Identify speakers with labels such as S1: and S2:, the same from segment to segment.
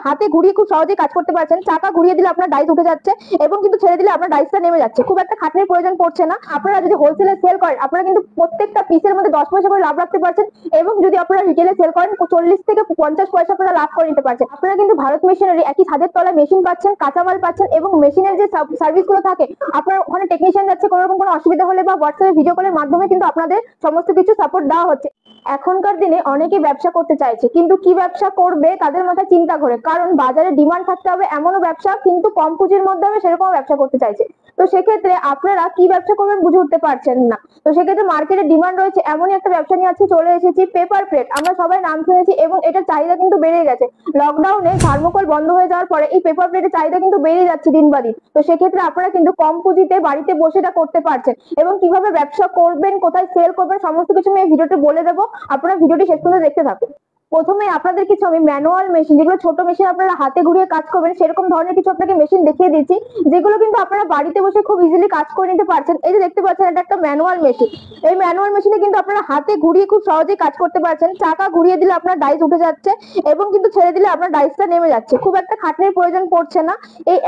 S1: হাতে ঘুরিয়ে খুব সহজেই কাজ করতে পারছেন। চাকা ঘুরিয়ে দিলে আপনার ডাইস উঠে যাচ্ছে এবং কিন্তু ছেড়ে দিলে আপনার ডাইসটা নেমে যাচ্ছে। খুব একটা খাটনির প্রয়োজন পড়ছে না। আপনারা যদি হোলসেলে সেল করেন আপনারা কিন্তু প্রত্যেকটা পিসের মধ্যে 10 পয়সা করে লাভ রাখতে পারছেন এবং যদি আপনারা রিটেলে সেল করেন 40 থেকে 50 পয়সা আপনারা লাভ করে নিতে পারছেন। আপনারা কিন্তু ভারত মেশিনারি একই ছাদের তলায় মেশিন পাচ্ছেন, কাঁচামাল পাচ্ছেন এবং মেশিনের যে সার্ভিস গুলো থাকে আপনার ওখানে টেকনিশিয়ান যাচ্ছে, কোনো রকম কোনো অসুবিধা হলে বা হোয়াটসঅ্যাপে ভিডিও কলের মাধ্যমে কিন্তু আপনাদের সমস্ত কিছু সাপোর্ট দেওয়া হচ্ছে। এখনকার দিনে অনেকেই ব্যবসা করতে চাইছে কিন্তু কি ব্যবসা করবে তাদের মাথায় চিন্তা করে, কারণ বাজারে ডিমান্ড থাকতে হবে এমনও ব্যবসা, কিন্তু কম পুঁজির মধ্যে হবে সেরকম ব্যবসা করতে চাইছে। তো সেক্ষেত্রে আপনারা কি ব্যবসা করবেন বুঝে উঠতে পারছেন না। তো সেক্ষেত্রে মার্কেটে ডিমান্ড রয়েছে এমনই একটা ব্যবসা নিয়ে আজকে চলে এসেছি, পেপার প্লেট। আমরা সবাই নাম শুনেছি এবং এটার চাহিদা কিন্তু বেড়ে গেছে। লকডাউনে থার্মোকল বন্ধ হয়ে যাওয়ার পরে এই পেপার প্লেটের চাহিদা কিন্তু বেড়ে যাচ্ছে দিন বা দিন। তো সেক্ষেত্রে আপনারা কিন্তু কম পুঁজিতে বাড়িতে বসে এটা করতে পারছেন এবং কিভাবে ব্যবসা করবেন, কোথায় সেল করবেন সমস্ত কিছু আমি এই ভিডিওতে বলে দেবো। আপনারা ভিডিওটি শেষ পর্যন্ত দেখতে থাকুন। প্রথমে আপনাদের কিছু আমি ম্যানুয়াল মেশিন, যেগুলো ছোট মেশিন আপনারা হাতে ঘুরিয়ে কাজ করবেন সেরকম ধরনের কিছু আপনাকে মেশিন দেখিয়ে দিচ্ছি, যেগুলো কিন্তু আপনারা বাড়িতে বসে খুব ইজিলি কাজ করে নিতে পারছেন। এই যে দেখতে পাচ্ছেন এটা একটা ম্যানুয়াল মেশিন। এই ম্যানুয়াল মেশিনে কিন্তু আপনারা হাতে ঘুরিয়ে খুব সহজেই কাজ করতে পারছেন। চাকা ঘুরিয়ে দিলে আপনার ডাইস উঠে যাচ্ছে এবং কিন্তু ছেড়ে দিলে আপনার ডাইসটা নেমে যাচ্ছে। খুব একটা খাটনির প্রয়োজন পড়ছে না। এই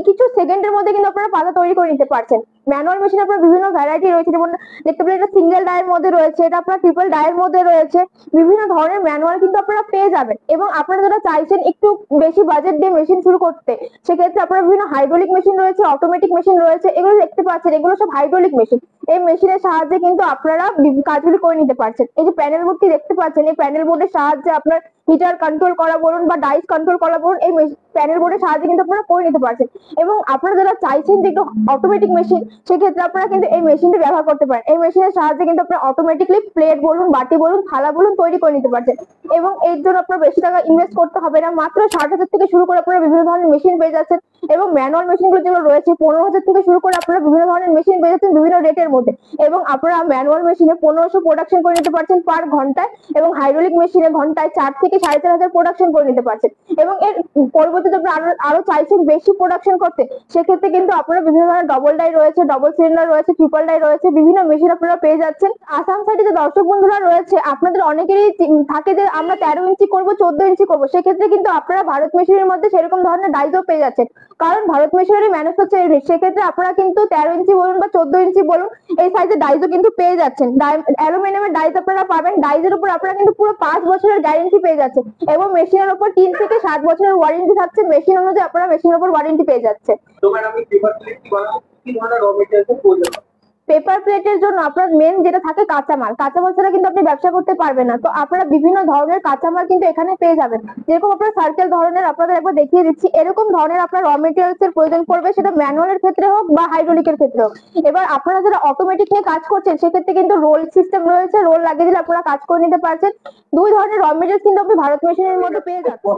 S1: কিছু সেকেন্ডের মধ্যে কিন্তু আপনারা পাতা তৈরি করে নিতে পারছেন। ম্যানুয়াল মেশিন আপনার বিভিন্ন ভ্যারাইটি রয়েছে, যেমন দেখতে পেলেন এটা সিঙ্গেল ডায়ের মধ্যে রয়েছে, এটা আপনার ট্রিপল ডায়ের মধ্যে রয়েছে। বিভিন্ন ধরনের ম্যানুয়াল কিন্তু আপনারা পেয়ে যাবেন এবং আপনারা যারা চাইছেন একটু বেশি বাজেট দিয়ে মেশিন শুরু করতে, সেক্ষেত্রে আপনারা বিভিন্ন হাইড্রোলিক মেশিন রয়েছে, অটোমেটিক মেশিন রয়েছে। এগুলো দেখতে পাচ্ছেন এগুলো সব হাইড্রোলিক মেশিন। এই মেশিনের সাহায্যে কিন্তু আপনারা কাজগুলি করে নিতে পারছেন। এই যে প্যানেল বোর্ডটি দেখতে পাচ্ছেন, এই প্যানেল বোর্ডের সাহায্যে আপনার হিটার কন্ট্রোল করা বলুন বা ডাইস কন্ট্রোল করা বলুন, এই প্যানেল বোর্ডের সাহায্যে কিন্তু আপনারা করে নিতে পারছেন। এবং আপনারা যারা চাইছেন যে একটু অটোমেটিক মেশিন, সেক্ষেত্রে আপনারা কিন্তু এই মেশিনটি ব্যবহার করতে পারেন। এই মেশিনের সাহায্যে কিন্তু আপনারা অটোমেটিকলি প্লেট বলুন, বাটি বলুন, থালা বলুন তৈরি করে নিতে পারছেন এবং এর জন্য আপনার বেশি টাকা ইনভেস্ট করতে হবে না। মাত্র 60,000 থেকে শুরু করে আপনারা বিভিন্ন ধরনের মেশিন পেয়ে যাচ্ছেন এবং ম্যানুয়াল মেশিনগুলো যেগুলো রয়েছে 15,000 থেকে শুরু করে আপনারা বিভিন্ন ধরনের মেশিন পেয়ে যাচ্ছেন বিভিন্ন রেটের মধ্যে। এবং আপনারা ম্যানুয়াল মেশিনে 1500 প্রোডাকশন করে নিতে পারছেন পার ঘন্টায় এবং হাইড্রোলিক মেশিনে ঘন্টায় 4 থেকে 4,500 প্রোডাকশন করে নিতে পারছেন। এবং এর পরবর্তীতে আপনারা আরো চাইছেন বেশি প্রোডাকশন করতে, সেক্ষেত্রে কিন্তু আপনারা বিভিন্ন ধরনের ডবল ডাই রয়েছে, ডবল সিলিন্ডার রয়েছে, ট্রিপল ডাই রয়েছে, বিভিন্ন মেশিন আপনারা পেয়ে যাচ্ছেন। আসাম সাইডে যে দর্শক বন্ধুরা রয়েছে আপনাদের অনেকেরই থাকে যে আমরা 13 ইঞ্চি করবো, 14 ইঞ্চি করবো, সেক্ষেত্রে কিন্তু আপনারা ভারত মেশিনের মধ্যে সেরকম ধরনের ডাইসও পেয়ে যাচ্ছেন, কারণ ভারত মেশিনারি ম্যানুফ্যাকচার ইউনিট। সেক্ষেত্রে আপনারা কিন্তু 13 ইঞ্চি বলুন বা 14 ইঞ্চি বলুন এই সাইজের ডাইসও কিন্তু পেয়ে যাচ্ছেন। অ্যালুমিনিয়ামের ডাইস আপনারা পাবেন। ডাইসের উপর আপনারা কিন্তু পুরো 5 বছরের গ্যারেন্টি পেয়ে যাচ্ছেন এবং মেশিনের উপর 3 থেকে 7 বছরের ওয়ারেন্টি থাকছে। মেশিন অনুযায়ী আপনারা মেশিনের উপর ওয়ারেন্টি পেয়ে যাচ্ছে।
S2: তো ম্যাডাম এই পেপার প্লেট কি বানাবো, কি ধরনের র মেটেরিয়ালস প্রয়োজন?
S1: পেপার প্লেটের জন্য আপনার মেন যেটা থাকে কাঁচামাল, কাঁচামাল ছাড়া কিন্তু আপনি ব্যবসা করতে পারবেন না। তো আপনারা বিভিন্ন ধরনের কাঁচামাল কিন্তু এখানে পেয়ে যাবেন। যেরকম আপনার সার্কেল ধরনের আপনাদের একবার দেখিয়ে দিচ্ছি, এরকম ধরনের আপনার র মেটেরিয়ালস এর প্রয়োজন পড়বে, সেটা ম্যানুয়ালের ক্ষেত্রে হোক বা হাইড্রোলিকের ক্ষেত্রে হোক। এবার আপনারা যারা অটোমেটিক নিয়ে কাজ করছেন সেক্ষেত্রে কিন্তু রোল সিস্টেম রয়েছে, রোল লাগিয়ে দিলে আপনারা কাজ করে নিতে পারছেন। দুই ধরনের র মেটেরিয়ালস কিন্তু আপনি ভারত মেশিনের মধ্যে পেয়ে যাচ্ছেন।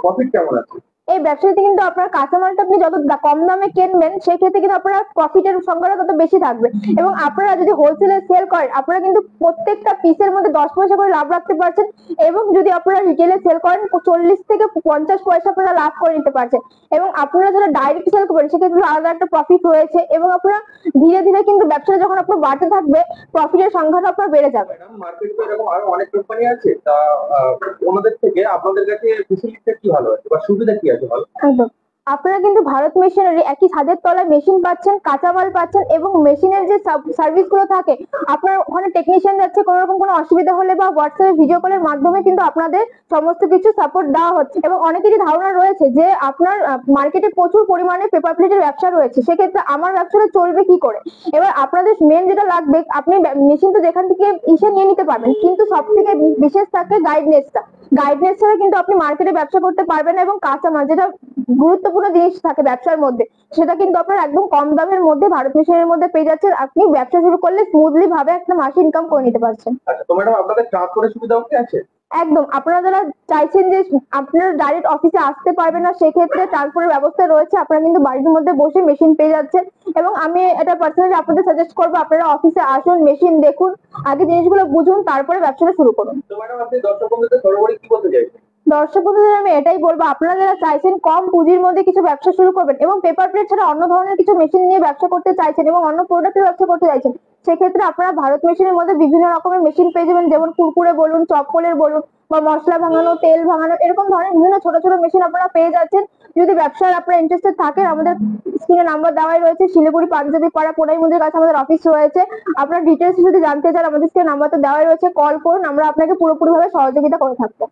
S2: প্রফিট কেমন আছে?
S1: এই ব্যবসাতে কিন্তু আপনার কাঁচামালটা আপনি যত কম দামে কিনবেন সেক্ষেত্রে কিন্তু আপনার প্রফিটের সংখ্যাটা তত বেশি থাকবে। এবং আপনারা যদি হোলসেলে সেল করেন আপনারা কিন্তু প্রত্যেকটা পিসের মধ্যে 10 পয়সা করে লাভ রাখতে পারছেন এবং যদি আপনারা রিটেলে সেল করেন 40 থেকে 50 পয়সা আপনারা লাভ করে নিতে পারছেন। এবং আপনারা যারা ডাইরেক্ট সেল করবেন সেক্ষেত্রে আলাদা একটা প্রফিট রয়েছে এবং আপনারা ধীরে ধীরে কিন্তু ব্যবসাটা যখন আপনার বাড়তে থাকবে প্রফিটের সংখ্যাটা আপনার বেড়ে যাবে।
S2: মার্কেটে এরকম আরো অনেক কোম্পানি আছে, তা ওনাদের থেকে আপনাদের কাছে ফেসিলিটিটা কি ভালো আছে বা সুবিধা কি আছে ভালো?
S1: একদম। আপনারা কিন্তু ভারত মেশিনারি একই ছাদের তলায় মেশিন পাচ্ছেন, কাঁচামাল পাচ্ছেন এবং মেশিনের যে সার্ভিস গুলো থাকে আপনার ওখানে টেকনিশিয়ান যাচ্ছে, কোনো রকম কোনো অসুবিধা হলে বা হোয়াটসঅ্যাপে ভিডিও কলের মাধ্যমে কিন্তু আপনাদের সমস্ত কিছু সাপোর্ট দেওয়া হচ্ছে। এবং অনেকেরই ধারণা রয়েছে যে আপনার মার্কেটে প্রচুর পরিমাণে পেপার প্লেটের ব্যবসা রয়েছে, সেক্ষেত্রে আমার ব্যবসাটা চলবে কি করে। এবার আপনাদের মেন যেটা লাগবে, আপনি মেশিন তো যেখান থেকে নিয়ে নিতে পারবেন, কিন্তু সব থেকে বিশেষ থাকে গাইডনেসটা। গাইডনেস ছাড়া কিন্তু আপনি মার্কেটে ব্যবসা করতে পারবেন না। এবং কাঁচামাল যেটা গুরুত্বপূর্ণ জিনিস থাকে ব্যবসার মধ্যে, সেটা কিন্তু আপনার একদম কম দামের মধ্যে ভারত মেশিনের মধ্যে পেয়ে যাচ্ছেন। আপনি ব্যবসা শুরু করলে স্মুথলি ভাবে একটা মাসে ইনকাম করে নিতে পারছেন।
S2: আচ্ছা, তো ম্যাডাম আপনাদের ট্রান্সপোর্টের সুবিধাও কি আছে?
S1: একদম। আপনারা যারা চাইছেন যে আপনার ডাইরেক্ট অফিসে আসতে পারবেন না, সেক্ষেত্রে ট্রান্সপোর্টের ব্যবস্থা রয়েছে। আপনারা কিন্তু বাড়ির মধ্যে বসে মেশিন পেয়ে যাচ্ছেন এবং আমি এটা পার্সোনালি আপনাদের সাজেস্ট করবো আপনারা অফিসে আসুন, মেশিন দেখুন, আগে জিনিসগুলো বুঝুন, তারপরে ব্যবসাটা শুরু করুন।
S2: তো ম্যাডাম আপনি দর্শক বন্ধুদের সর্বোপরি কি বলতে চাইছেন?
S1: দর্শক বন্ধুদের আমি এটাই বলবো, আপনারা যারা চাইছেন কম পুঁজির মধ্যে কিছু ব্যবসা শুরু করবেন এবং পেপার প্লেট ছাড়া অন্য ধরনের কিছু মেশিন নিয়ে ব্যবসা করতে চাইছেন এবং অন্য প্রোডাক্টের ব্যবসা করতে চাইছেন, সেক্ষেত্রে আপনারা ভারত মেশিনের মধ্যে বিভিন্ন রকমের মেশিন পেয়ে যাবেন, যেমন কুরকুরে বলুন, চপ্পলের বলুন, বা মশলা ভাঙানো, তেল ভাঙানো, এরকম ধরনের বিভিন্ন ছোট ছোট মেশিন আপনারা পেয়ে যাচ্ছেন। যদি ব্যবসার আপনারা ইন্টারেস্টেড থাকেন, আমাদের স্ক্রিনে নাম্বার দেওয়াই রয়েছে। শিলিগুড়ি পাঞ্জাবি পাড়া পোড়াই মন্দিরের কাছে আমাদের অফিস রয়েছে। আপনার ডিটেলস যদি জানতে চান, আমাদের স্ক্রিনে নাম্বার তো দেওয়াই রয়েছে, কল করুন, আমরা আপনাকে পুরোপুরি ভাবে সহযোগিতা করে থাকবো।